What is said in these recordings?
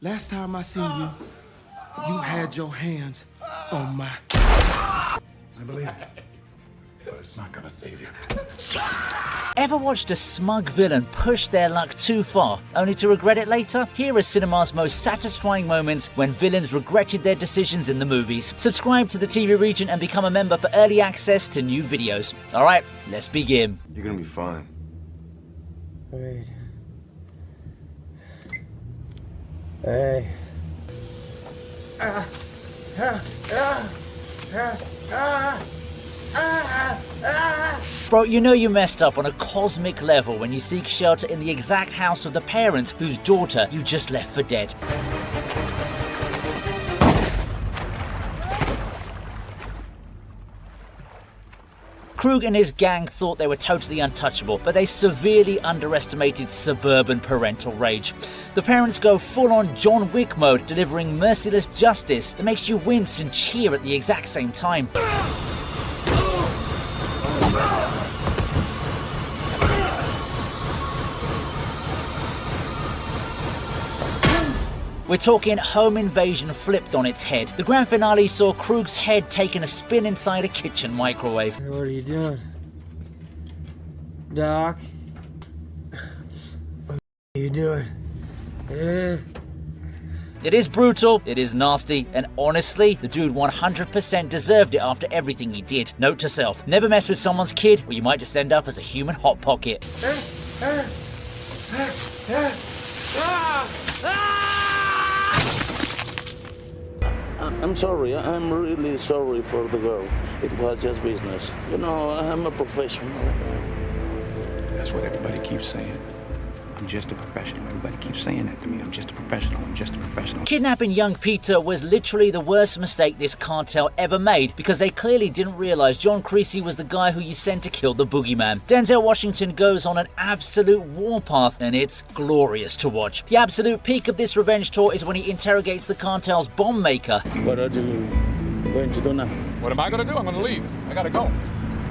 Last time I seen you, you had your hands on my... I believe it, but it's not gonna save you. Ever watched a smug villain push their luck too far, only to regret it later? Here are cinema's most satisfying moments when villains regretted their decisions in the movies. Subscribe to the TV Regent and become a member for early access to new videos. Alright, let's begin. You're gonna be fine. Wait. Hey. Bro, you know you messed up on a cosmic level when you seek shelter in the exact house of the parents whose daughter you just left for dead. Krug and his gang thought they were totally untouchable, but they severely underestimated suburban parental rage. The parents go full-on John Wick mode, delivering merciless justice that makes you wince and cheer at the exact same time. We're talking home invasion flipped on its head. The grand finale saw Krug's head taking a spin inside a kitchen microwave. What are you doing? Doc? What are you doing? It is brutal, it is nasty, and honestly, the dude 100% deserved it after everything he did. Note to self, never mess with someone's kid or you might just end up as a human hot pocket. I'm sorry, I'm really sorry for the girl. It was just business. You know, I'm a professional. That's what everybody keeps saying. I'm just a professional. Everybody keeps saying that to me. I'm just a professional. I'm just a professional. Kidnapping young Peter was literally the worst mistake this cartel ever made because they clearly didn't realize John Creasy was the guy who you sent to kill the boogeyman. Denzel Washington goes on an absolute warpath and it's glorious to watch. The absolute peak of this revenge tour is when he interrogates the cartel's bomb maker. What are you going to do now? What am I gonna do? I'm gonna leave. I gotta go.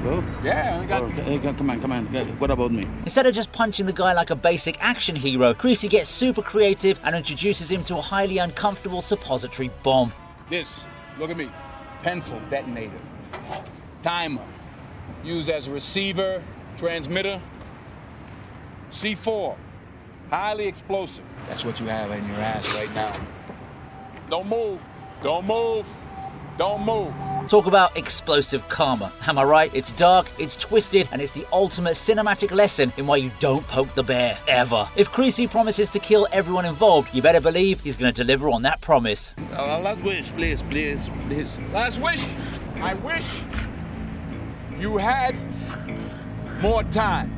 Go? Yeah, I got... Okay, come on. What about me? Instead of just punching the guy like a basic action hero, Creasy gets super creative and introduces him to a highly uncomfortable suppository bomb. This, look at me. Pencil detonator. Timer. Used as a receiver, transmitter. C4. Highly explosive. That's what you have in your ass right now. Don't move. Don't move. Don't move. Talk about explosive karma. Am I right? It's dark, it's twisted, and it's the ultimate cinematic lesson in why you don't poke the bear, ever. If Creasy promises to kill everyone involved, you better believe he's going to deliver on that promise. Last wish, please. Last wish. I wish you had more time.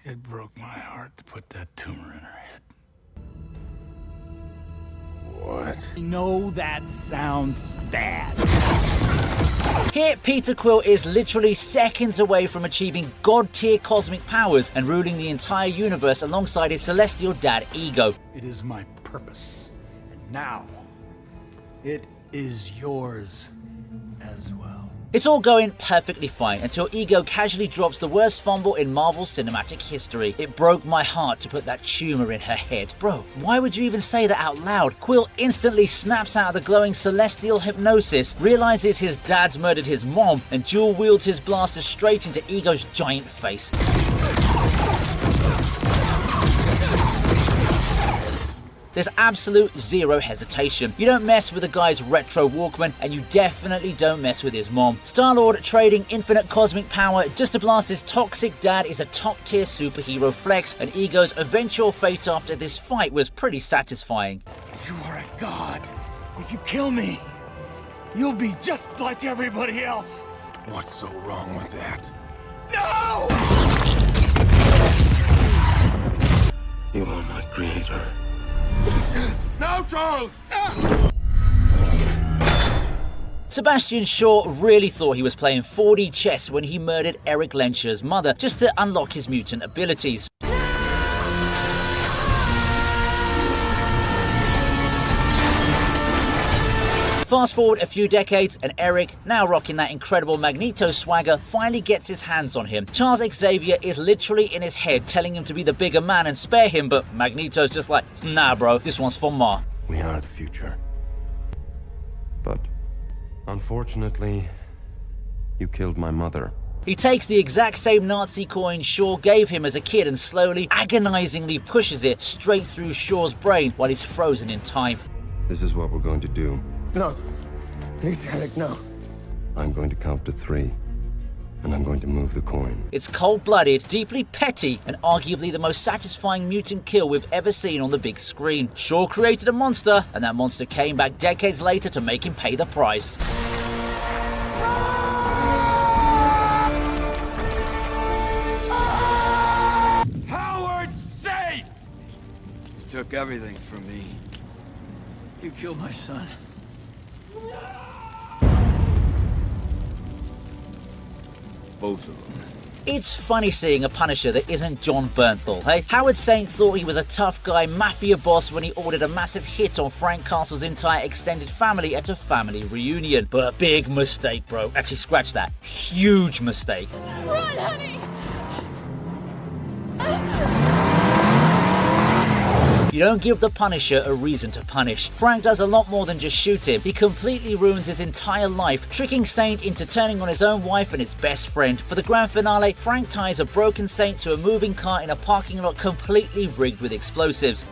It broke my heart to put that tumor in her head. What? I know that sounds bad. Here, Peter Quill is literally seconds away from achieving god-tier cosmic powers and ruling the entire universe alongside his celestial dad, Ego. It is my purpose. And now, it is yours as well. It's all going perfectly fine until Ego casually drops the worst fumble in Marvel cinematic history. It broke my heart to put that tumor in her head. Bro, why would you even say that out loud? Quill instantly snaps out of the glowing celestial hypnosis, realizes his dad's murdered his mom, and dual wields his blaster straight into Ego's giant face. There's absolute zero hesitation. You don't mess with a guy's retro Walkman, and you definitely don't mess with his mom. Star-Lord trading infinite cosmic power just to blast his toxic dad is a top-tier superhero flex, and Ego's eventual fate after this fight was pretty satisfying. You are a god. If you kill me, you'll be just like everybody else. What's so wrong with that? No! You are my creator. No, Charles! Sebastian Shaw really thought he was playing 4D chess when he murdered Eric Lenscher's mother just to unlock his mutant abilities. Fast forward a few decades and Eric, now rocking that incredible Magneto swagger, finally gets his hands on him. Charles Xavier is literally in his head telling him to be the bigger man and spare him, but Magneto's just like, nah bro, this one's for Ma. We are the future. But unfortunately, you killed my mother. He takes the exact same Nazi coin Shaw gave him as a kid and slowly, agonizingly pushes it straight through Shaw's brain while he's frozen in time. This is what we're going to do. No. Please, Eric, no. I'm going to count to 3, and I'm going to move the coin. It's cold-blooded, deeply petty, and arguably the most satisfying mutant kill we've ever seen on the big screen. Shaw created a monster, and that monster came back decades later to make him pay the price. Took everything from me. You killed my son. Both of them. It's funny seeing a Punisher that isn't John Bernthal, hey? Howard Saint thought he was a tough guy mafia boss when he ordered a massive hit on Frank Castle's entire extended family at a family reunion. But big mistake, bro. Actually, scratch that. Huge mistake. Run, honey! You don't give the Punisher a reason to punish. Frank does a lot more than just shoot him. He completely ruins his entire life, tricking Saint into turning on his own wife and his best friend. For the grand finale, Frank ties a broken Saint to a moving car in a parking lot completely rigged with explosives.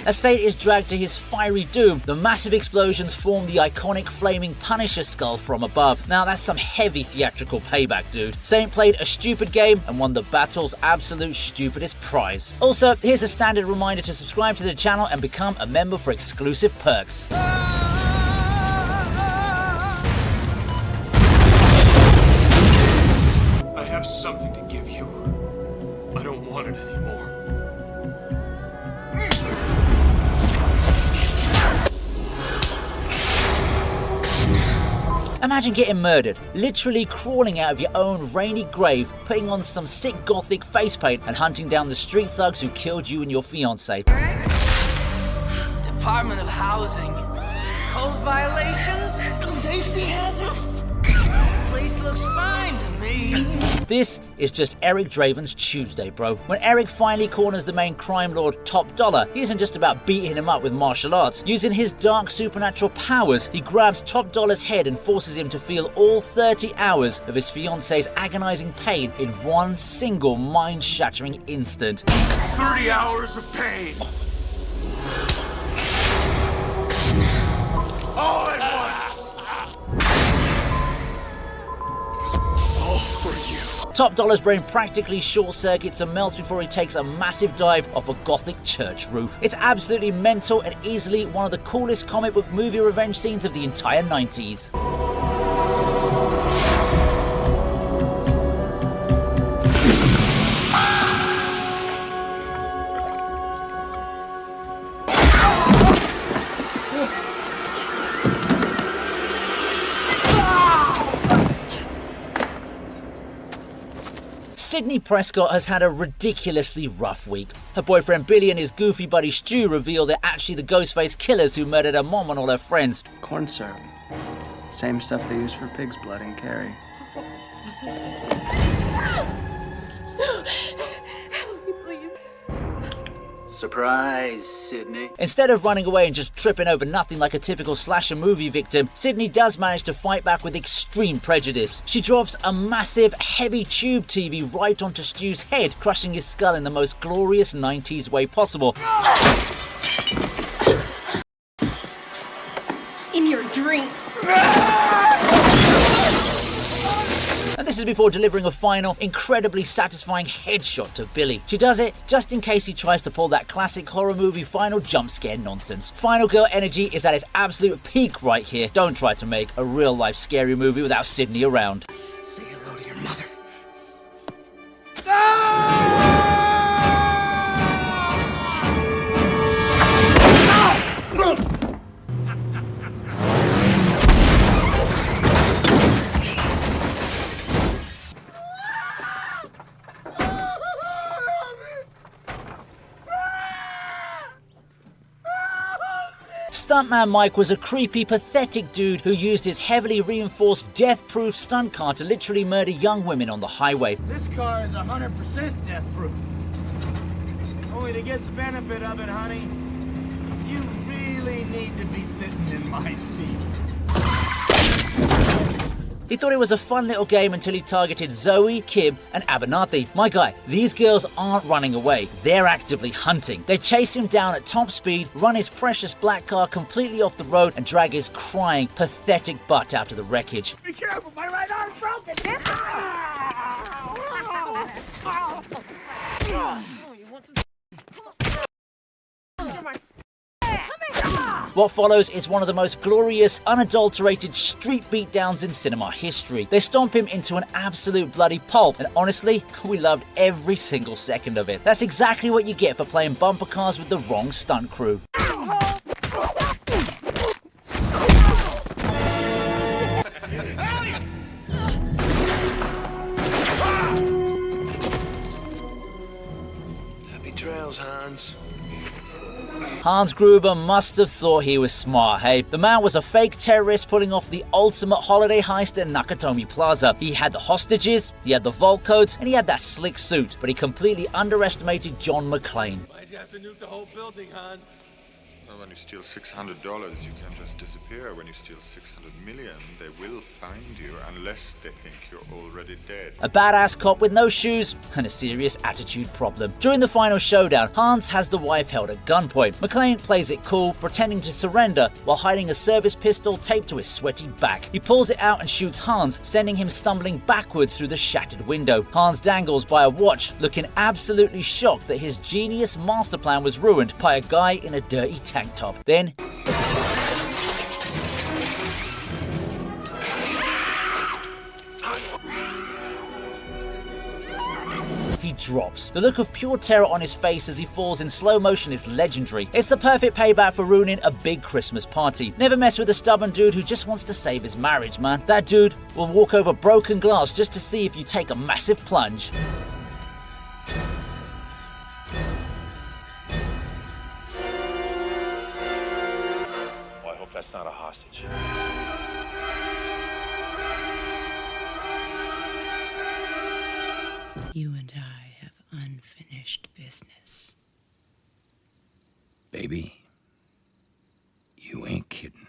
As Saint is dragged to his fiery doom, the massive explosions form the iconic flaming Punisher skull from above. Now that's some heavy theatrical payback, dude. Saint played a stupid game and won the battle's absolute stupidest prize. Also, here's a standard reminder to subscribe to the channel and become a member for exclusive perks. I have something to give you. I don't want it anymore. Imagine getting murdered, literally crawling out of your own rainy grave, putting on some sick gothic face paint and hunting down the street thugs who killed you and your fiancé. Department of Housing. Code violations? Safety hazard? Place looks fine to me. This is just Eric Draven's Tuesday, bro. When Eric finally corners the main crime lord Top Dollar, he isn't just about beating him up with martial arts. Using his dark supernatural powers, he grabs Top Dollar's head and forces him to feel all 30 hours of his fiancé's agonizing pain in one single mind-shattering instant. 30 hours of pain. All at once. All for you. Top Dollar's brain practically short-circuits and melts before he takes a massive dive off a gothic church roof. It's absolutely mental and easily one of the coolest comic book movie revenge scenes of the entire 90s. Sydney Prescott has had a ridiculously rough week. Her boyfriend Billy and his goofy buddy Stu reveal they're actually the Ghostface killers who murdered her mom and all her friends. Corn syrup. Same stuff they use for pig's blood in Carrie. Surprise, Sydney. Instead of running away and just tripping over nothing like a typical slasher movie victim, Sydney does manage to fight back with extreme prejudice. She drops a massive, heavy tube TV right onto Stu's head, crushing his skull in the most glorious 90s way possible. In your dreams. And this is before delivering a final, incredibly satisfying headshot to Billy. She does it just in case he tries to pull that classic horror movie final jump scare nonsense. Final Girl energy is at its absolute peak right here. Don't try to make a real life scary movie without Sydney around. Say hello to your mother. Stuntman Mike was a creepy, pathetic dude who used his heavily reinforced, death-proof stunt car to literally murder young women on the highway. This car is 100% death-proof. Only to get the benefit of it, honey, you really need to be sitting in my seat. He thought it was a fun little game until he targeted Zoe, Kib, and Abernathy. My guy, these girls aren't running away. They're actively hunting. They chase him down at top speed, run his precious black car completely off the road, and drag his crying, pathetic butt out of the wreckage. Be careful, my right arm's broken! What follows is one of the most glorious, unadulterated street beatdowns in cinema history. They stomp him into an absolute bloody pulp, and honestly, we loved every single second of it. That's exactly what you get for playing bumper cars with the wrong stunt crew. Happy trails, Hans. Hans Gruber must have thought he was smart, hey? The man was a fake terrorist pulling off the ultimate holiday heist at Nakatomi Plaza. He had the hostages, he had the vault codes, and he had that slick suit, but he completely underestimated John McClane. Why'd you have to nuke the whole building, Hans? Well, when you steal $600, you can't just disappear. When you steal 600 million, they will find you unless they think you're already dead. A badass cop with no shoes and a serious attitude problem. During the final showdown, Hans has the wife held at gunpoint. McClane plays it cool, pretending to surrender while hiding a service pistol taped to his sweaty back. He pulls it out and shoots Hans, sending him stumbling backwards through the shattered window. Hans dangles by a watch, looking absolutely shocked that his genius master plan was ruined by a guy in a dirty tank top. Then he drops. The look of pure terror on his face as he falls in slow motion is legendary. It's the perfect payback for ruining a big Christmas party. Never mess with a stubborn dude who just wants to save his marriage, man. That dude will walk over broken glass just to see if you take a massive plunge. That's not a hostage. You and I have unfinished business. Baby, you ain't kidding.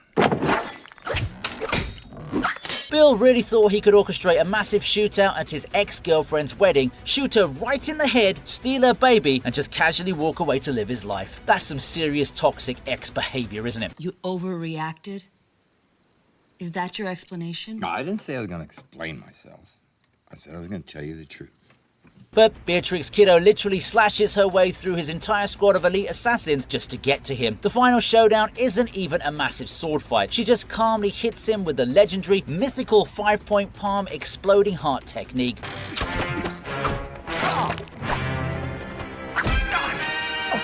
Bill really thought he could orchestrate a massive shootout at his ex-girlfriend's wedding, shoot her right in the head, steal her baby, and just casually walk away to live his life. That's some serious toxic ex-behavior, isn't it? You overreacted? Is that your explanation? No, I didn't say I was going to explain myself. I said I was going to tell you the truth. But Beatrix Kiddo literally slashes her way through his entire squad of elite assassins just to get to him. The final showdown isn't even a massive sword fight. She just calmly hits him with the legendary, mythical 5-point palm exploding heart technique.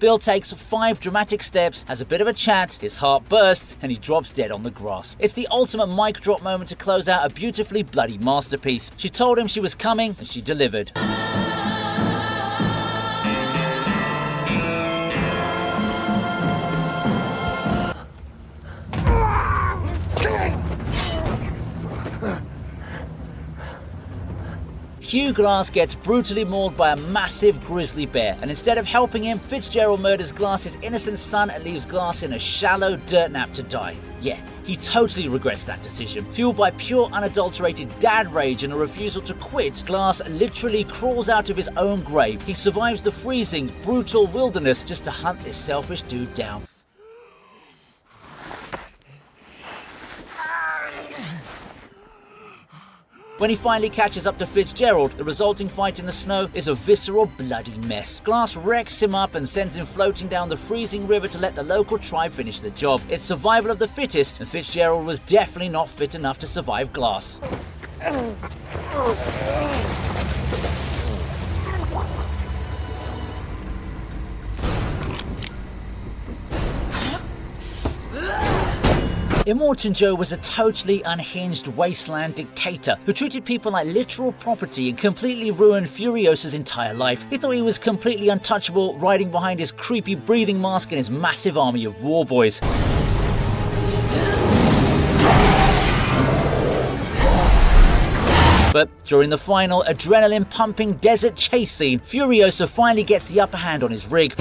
Bill takes 5 dramatic steps, has a bit of a chat, his heart bursts, and he drops dead on the grass. It's the ultimate mic drop moment to close out a beautifully bloody masterpiece. She told him she was coming, and she delivered. Hugh Glass gets brutally mauled by a massive grizzly bear, and instead of helping him, Fitzgerald murders Glass's innocent son and leaves Glass in a shallow dirt nap to die. Yeah, he totally regrets that decision. Fueled by pure unadulterated dad rage and a refusal to quit, Glass literally crawls out of his own grave. He survives the freezing, brutal wilderness just to hunt this selfish dude down. When he finally catches up to Fitzgerald, the resulting fight in the snow is a visceral, bloody mess. Glass wrecks him up and sends him floating down the freezing river to let the local tribe finish the job. It's survival of the fittest, and Fitzgerald was definitely not fit enough to survive Glass. Immortan Joe was a totally unhinged wasteland dictator who treated people like literal property and completely ruined Furiosa's entire life. He thought he was completely untouchable, riding behind his creepy breathing mask and his massive army of war boys. But during the final adrenaline-pumping desert chase scene, Furiosa finally gets the upper hand on his rig.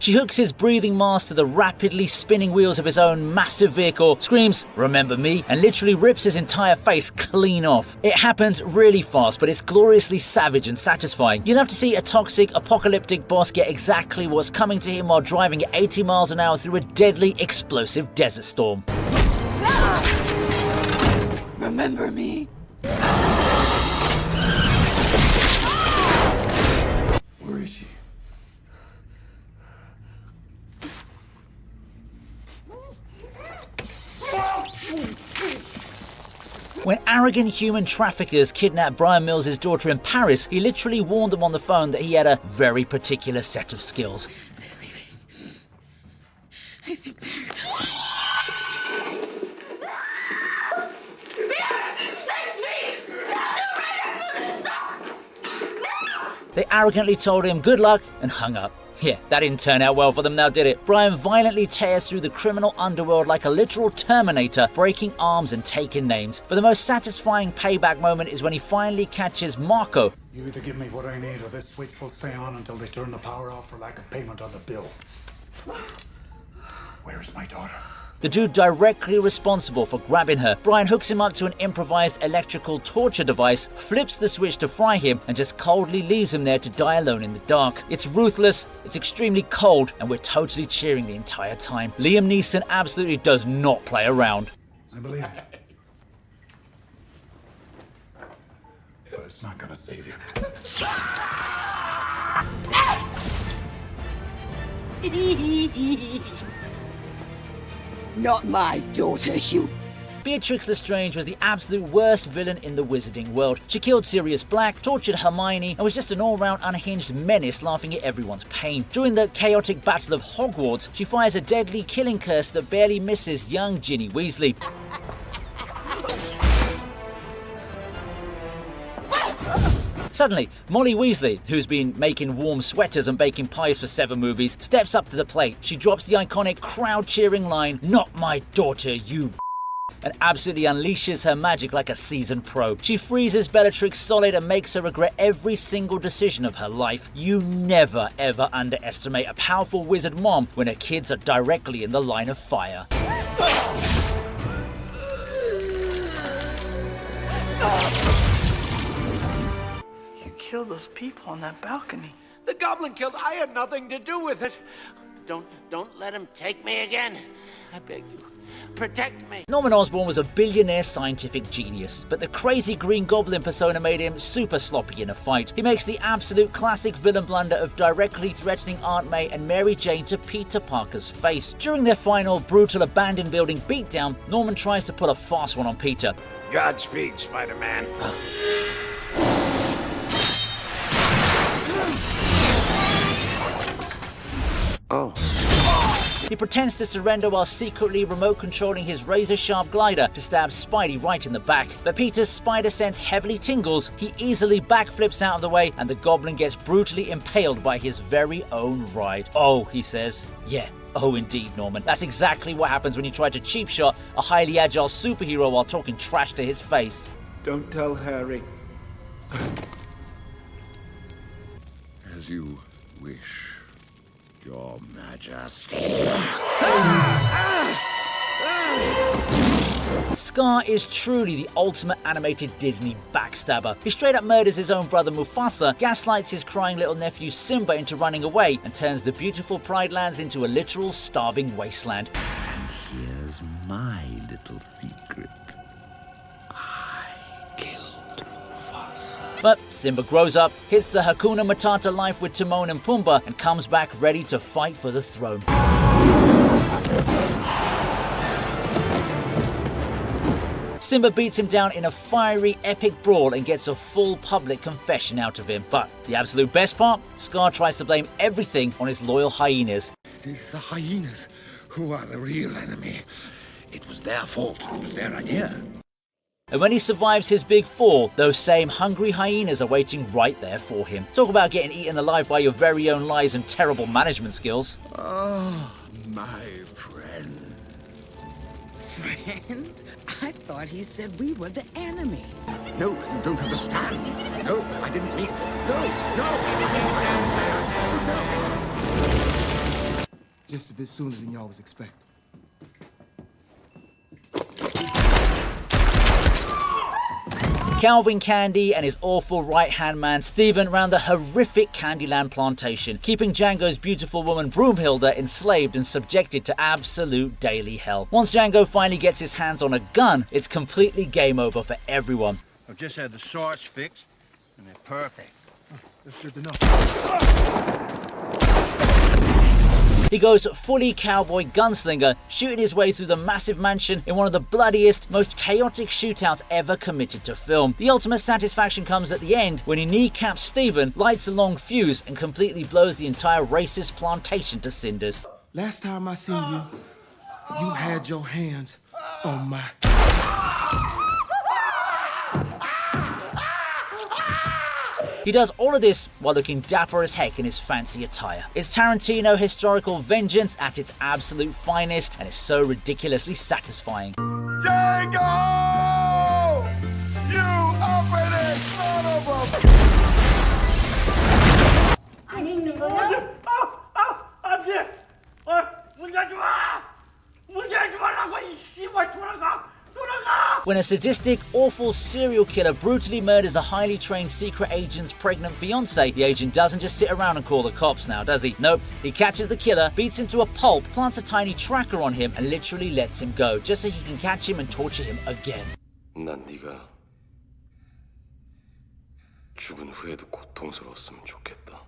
She hooks his breathing mask to the rapidly spinning wheels of his own massive vehicle, screams, "Remember me?" and literally rips his entire face clean off. It happens really fast, but it's gloriously savage and satisfying. You'll have to see a toxic, apocalyptic boss get exactly what's coming to him while driving at 80 miles an hour through a deadly, explosive desert storm. Remember me? Where is she? When arrogant human traffickers kidnapped Brian Mills' daughter in Paris, he literally warned them on the phone that he had a very particular set of skills. I think they're... They arrogantly told him good luck and hung up. Yeah, that didn't turn out well for them now, did it? Brian violently tears through the criminal underworld like a literal Terminator, breaking arms and taking names. But the most satisfying payback moment is when he finally catches Marco. You either give me what I need or this switch will stay on until they turn the power off for lack of payment on the bill. Where is my daughter? The dude directly responsible for grabbing her. Brian hooks him up to an improvised electrical torture device, flips the switch to fry him, and just coldly leaves him there to die alone in the dark. It's ruthless, it's extremely cold, and we're totally cheering the entire time. Liam Neeson absolutely does not play around. I believe it. But it's not gonna save you. Not my daughter, you... Beatrix Lestrange was the absolute worst villain in the wizarding world. She killed Sirius Black, tortured Hermione, and was just an all-round unhinged menace laughing at everyone's pain. During the chaotic Battle of Hogwarts, she fires a deadly killing curse that barely misses young Ginny Weasley. Suddenly, Molly Weasley, who's been making warm sweaters and baking pies for 7 movies, steps up to the plate. She drops the iconic crowd-cheering line, "Not my daughter, you," and absolutely unleashes her magic like a seasoned pro. She freezes Bellatrix solid and makes her regret every single decision of her life. You never ever underestimate a powerful wizard mom when her kids are directly in the line of fire. Killed those people on that balcony. The goblin killed. I had nothing to do with it. Don't let him take me again. I beg you. Protect me. Norman Osborn was a billionaire scientific genius, but the crazy Green Goblin persona made him super sloppy in a fight. He makes the absolute classic villain blunder of directly threatening Aunt May and Mary Jane to Peter Parker's face. During their final brutal abandoned building beatdown, Norman tries to pull a fast one on Peter. Godspeed, Spider-Man. Oh. He pretends to surrender while secretly remote-controlling his razor-sharp glider to stab Spidey right in the back. But Peter's spider sense heavily tingles, he easily backflips out of the way, and the Goblin gets brutally impaled by his very own ride. Oh, he says. Yeah. Oh, indeed, Norman. That's exactly what happens when you try to cheap shot a highly agile superhero while talking trash to his face. Don't tell Harry. As you wish, Your Majesty. Scar is truly the ultimate animated Disney backstabber. He straight up murders his own brother Mufasa, gaslights his crying little nephew Simba into running away, and turns the beautiful Pride Lands into a literal starving wasteland. And here's my little secret. But Simba grows up, hits the Hakuna Matata life with Timon and Pumbaa, and comes back ready to fight for the throne. Simba beats him down in a fiery, epic brawl and gets a full public confession out of him. But the absolute best part? Scar tries to blame everything on his loyal hyenas. It's the hyenas who are the real enemy. It was their fault. It was their idea. And when he survives his big fall, those same hungry hyenas are waiting right there for him. Talk about getting eaten alive by your very own lies and terrible management skills. Ah, my friends. Friends? I thought he said we were the enemy. No, you don't understand. No, I didn't mean. No. Just a bit sooner than y'all was expecting. Calvin Candy and his awful right-hand man Steven ran the horrific Candyland plantation, keeping Django's beautiful woman Broomhilda enslaved and subjected to absolute daily hell. Once Django finally gets his hands on a gun, it's completely game over for everyone. I've just had the shorts fixed, and they're perfect. That's good to know. He goes fully cowboy gunslinger, shooting his way through the massive mansion in one of the bloodiest, most chaotic shootouts ever committed to film. The ultimate satisfaction comes at the end when he kneecaps Steven, lights a long fuse, and completely blows the entire racist plantation to cinders. Last time I seen you, you had your hands on my... He does all of this while looking dapper as heck in his fancy attire. It's Tarantino historical vengeance at its absolute finest, and it's so ridiculously satisfying. Django! You uppity son of When a sadistic, awful serial killer brutally murders a highly trained secret agent's pregnant fiancée, the agent doesn't just sit around and call the cops now, does he? Nope, he catches the killer, beats him to a pulp, plants a tiny tracker on him, and literally lets him go, just so he can catch him and torture him again. 난 네가 죽은 후에도 고통스러웠으면 좋겠다.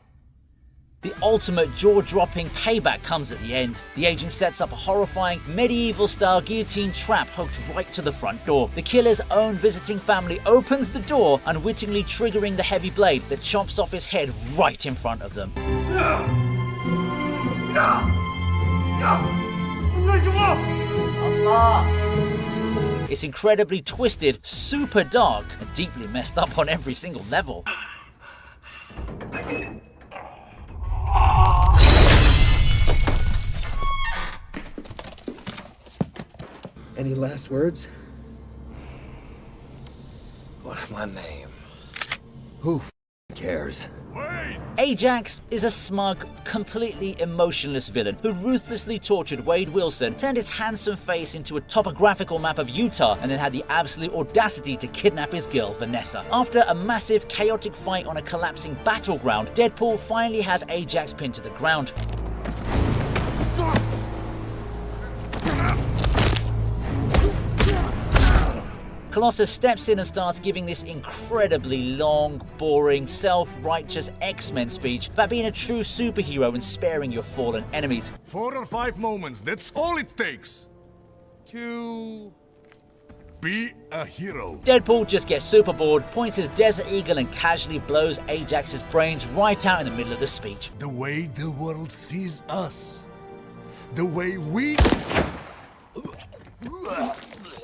The ultimate jaw-dropping payback comes at the end. The agent sets up a horrifying medieval-style guillotine trap hooked right to the front door. The killer's own visiting family opens the door, unwittingly triggering the heavy blade that chops off his head right in front of them. It's incredibly twisted, super dark, and deeply messed up on every single level. Any last words? What's my name? Who cares? Ajax is a smug, completely emotionless villain who ruthlessly tortured Wade Wilson, turned his handsome face into a topographical map of Utah, and then had the absolute audacity to kidnap his girl, Vanessa. After a massive, chaotic fight on a collapsing battleground, Deadpool finally has Ajax pinned to the ground. Colossus steps in and starts giving this incredibly long, boring, self-righteous X-Men speech about being a true superhero and sparing your fallen enemies. 4 or 5 moments, that's all it takes to be a hero. Deadpool just gets super bored, points his Desert Eagle and casually blows Ajax's brains right out in the middle of the speech. The way the world sees us. The way we...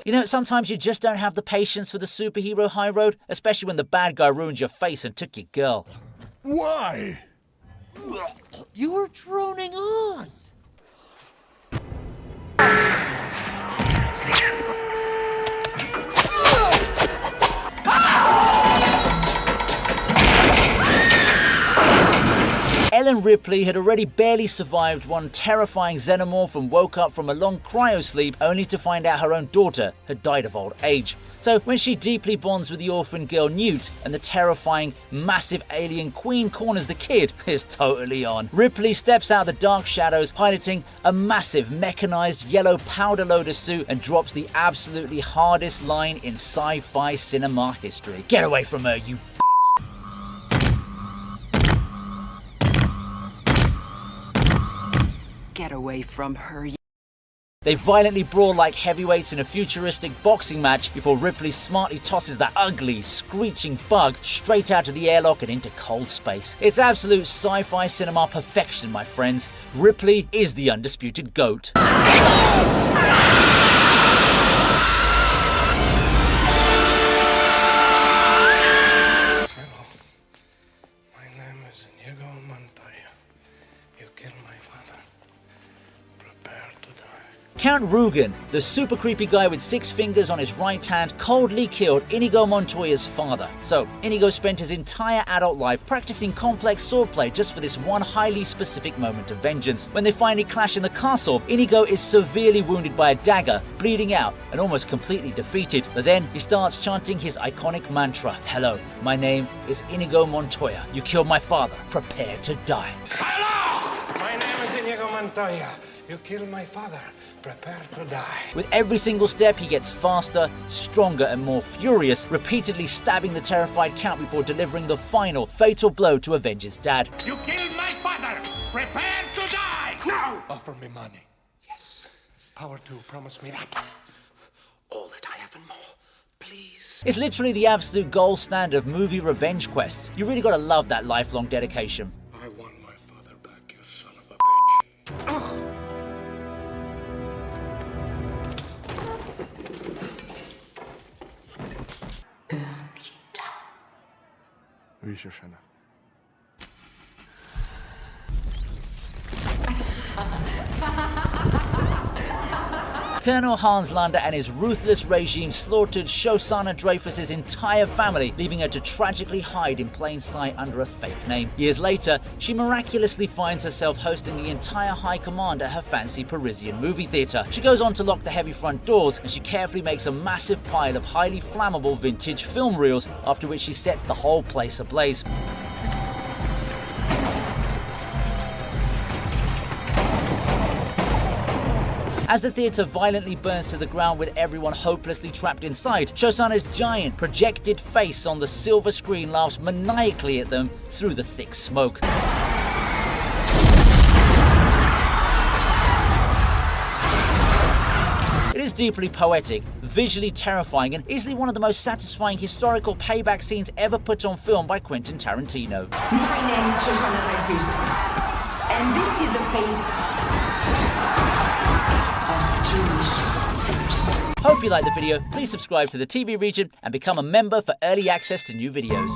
You know, sometimes you just don't have the patience for the superhero high road, especially when the bad guy ruined your face and took your girl. Why? You were droning on. Ellen Ripley had already barely survived one terrifying xenomorph and woke up from a long cryosleep only to find out her own daughter had died of old age. So when she deeply bonds with the orphan girl Newt and the terrifying, massive alien queen corners the kid, it's totally on. Ripley steps out of the dark shadows piloting a massive mechanized yellow powder loader suit and drops the absolutely hardest line in sci-fi cinema history. Get away from her, you Get away from her. They violently brawl like heavyweights in a futuristic boxing match before Ripley smartly tosses that ugly, screeching bug straight out of the airlock and into cold space. It's absolute sci-fi cinema perfection, my friends. Ripley is the undisputed GOAT. Count Rugen, the super creepy guy with 6 fingers on his right hand, coldly killed Inigo Montoya's father. So, Inigo spent his entire adult life practicing complex swordplay just for this one highly specific moment of vengeance. When they finally clash in the castle, Inigo is severely wounded by a dagger, bleeding out, and almost completely defeated. But then he starts chanting his iconic mantra, "Hello, my name is Inigo Montoya. You killed my father. Prepare to die." Hello! My name is Inigo Montoya. You killed my father. Prepare to die. With every single step, he gets faster, stronger, and more furious, repeatedly stabbing the terrified Count before delivering the final, fatal blow to avenge his dad. You killed my father. Prepare to die. Now! Offer me money. Yes. Power to promise me that. All that I have and more. Please. It's literally the absolute gold standard of movie revenge quests. You really gotta love that lifelong dedication. I want my father back, you son of a bitch. Ugh. Oui, Shoshana. Colonel Hans Landa and his ruthless regime slaughtered Shosanna Dreyfus's entire family, leaving her to tragically hide in plain sight under a fake name. Years later, she miraculously finds herself hosting the entire high command at her fancy Parisian movie theatre. She goes on to lock the heavy front doors, and she carefully makes a massive pile of highly flammable vintage film reels, after which she sets the whole place ablaze. As the theatre violently burns to the ground with everyone hopelessly trapped inside, Shosanna's giant, projected face on the silver screen laughs maniacally at them through the thick smoke. It is deeply poetic, visually terrifying, and easily one of the most satisfying historical payback scenes ever put on film by Quentin Tarantino. My name is Shosanna Dreyfus, and this is the face of Jewish. Hope you liked the video. Please subscribe to the TV Regent and become a member for early access to new videos.